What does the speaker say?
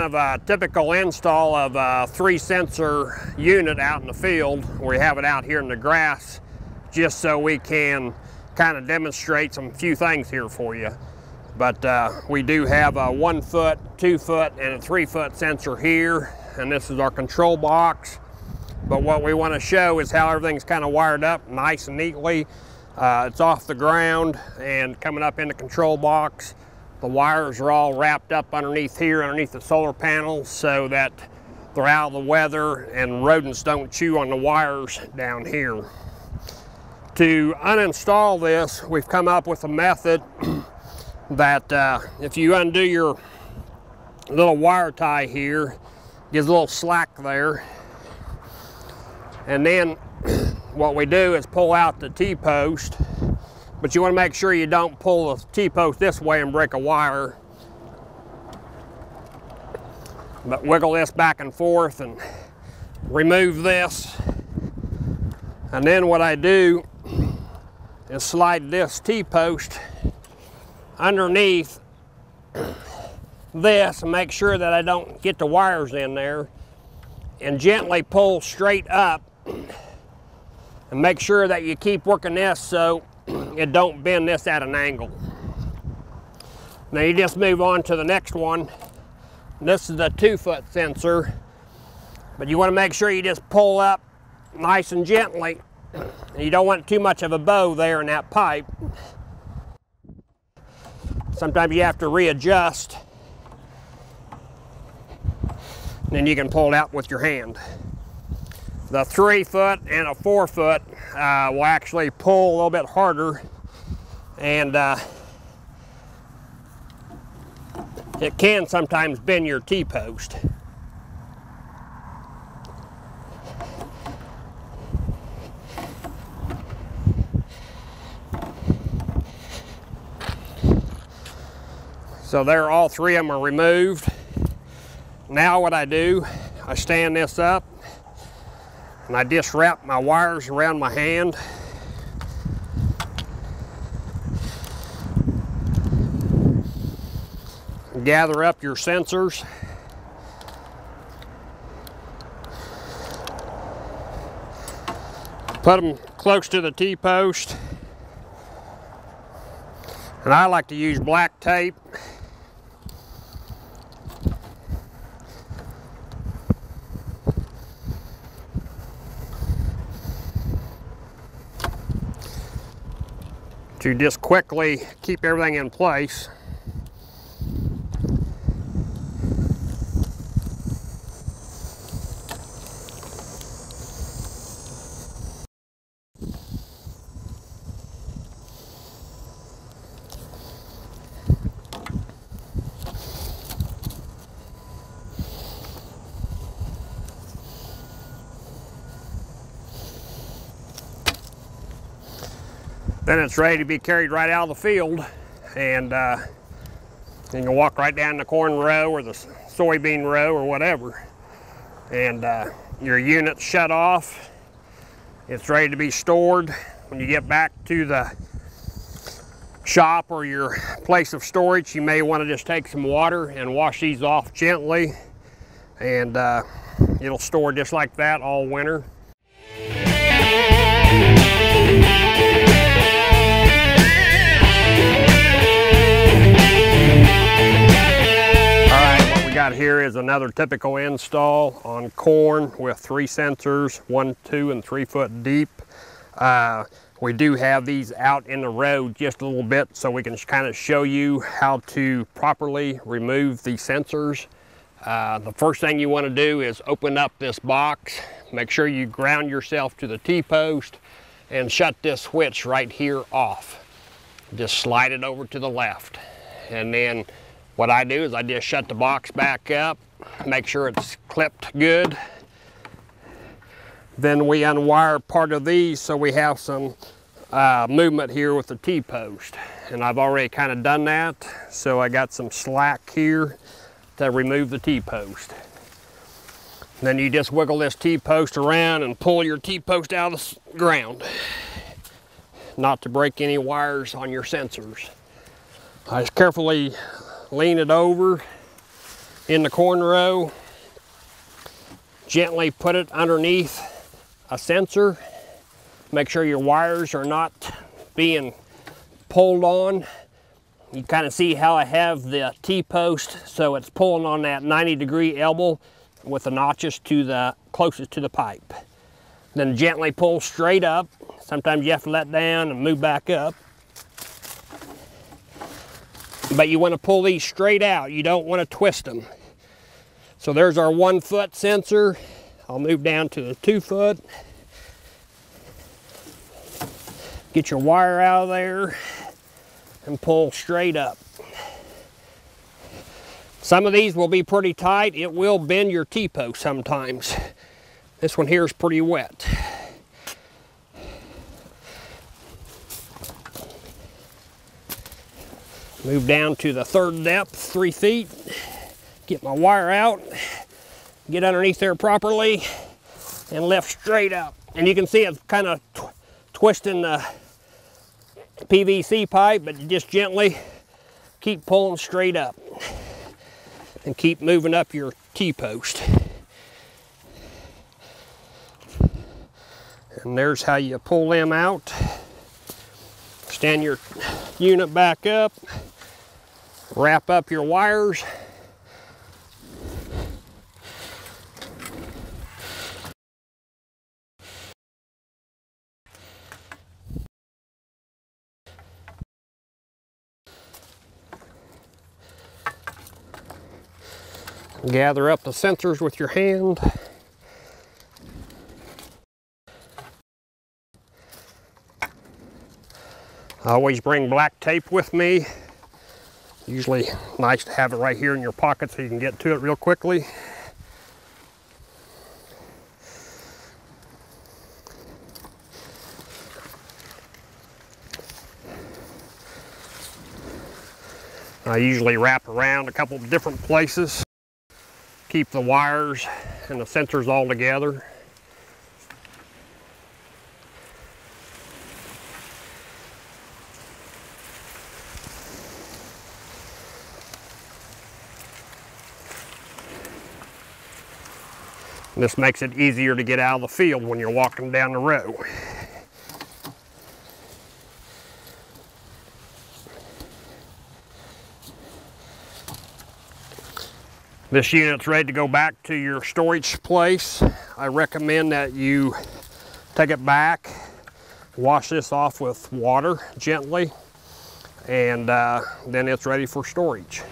of a typical install of a 3-sensor unit out in the field. We have it out here in the grass just so we can kind of demonstrate some few things here for you. But we do have a 1-foot, 2-foot, and a 3-foot sensor here, and this is our control box. But what we want to show is how everything's kind of wired up nice and neatly. It's off the ground and coming up in the control box. The wires are all wrapped up underneath here, underneath the solar panels, so that they're out of the weather and rodents don't chew on the wires down here. To uninstall this, we've come up with a method that if you undo your little wire tie here, gives a little slack there, and then what we do is pull out the T-post, but you want to make sure you don't pull the T-post this way and break a wire, but wiggle this back and forth and remove this. And then what I do is slide this T-post underneath this and make sure that I don't get the wires in there, and gently pull straight up and make sure that you keep working this so it don't bend this at an angle. Now you just move on to the next one. This is the 2-foot sensor, but you want to make sure you just pull up nice and gently. You don't want too much of a bow there in that pipe. Sometimes you have to readjust, and then you can pull it out with your hand. The 3-foot and a 4-foot will actually pull a little bit harder, and it can sometimes bend your T-post. So there, all 3 of them are removed. Now what I do, I stand this up and I just wrap my wires around my hand. Gather up your sensors. Put them close to the T-post. And I like to use black tape. To just quickly keep everything in place. Then it's ready to be carried right out of the field, and you can walk right down the corn row or the soybean row or whatever, and your unit's shut off. It's ready to be stored. When you get back to the shop or your place of storage, you may want to just take some water and wash these off gently, and it'll store just like that all winter. Here is another typical install on corn with 3 sensors, 1, 2, and 3 foot deep. We do have these out in the road just a little bit so we can kind of show you how to properly remove the sensors. The first thing you want to do is open up this box. Make sure you ground yourself to the T-post and shut this switch right here off. Just slide it over to the left, and then what I do is I just shut the box back up, make sure it's clipped good. Then we unwire part of these so we have some movement here with the T-post. And I've already kind of done that, so I got some slack here to remove the T-post. Then you just wiggle this T-post around and pull your T-post out of the ground, not to break any wires on your sensors. I just carefully lean it over in the corn row. Gently put it underneath a sensor. Make sure your wires are not being pulled on. You kind of see how I have the T-post, so it's pulling on that 90-degree elbow with the notches to the closest to the pipe. Then gently pull straight up. Sometimes you have to let down and move back up. But you want to pull these straight out. You don't want to twist them. So there's our 1 foot sensor. I'll move down to the 2 foot. Get your wire out of there and pull straight up. Some of these will be pretty tight. It will bend your T-post sometimes. This one here is pretty wet. Move down to the 3rd depth, 3 feet. Get my wire out, get underneath there properly, and lift straight up. And you can see it's kind of twisting the PVC pipe, but you just gently keep pulling straight up and keep moving up your T-post. And there's how you pull them out. Stand your unit back up, wrap up your wires. Gather up the sensors with your hand. I always bring black tape with me. Usually nice to have it right here in your pocket so you can get to it real quickly. I usually wrap around a couple of different places. Keep the wires and the sensors all together. This makes it easier to get out of the field when you're walking down the row. This unit's ready to go back to your storage place. I recommend that you take it back, wash this off with water gently, and then it's ready for storage.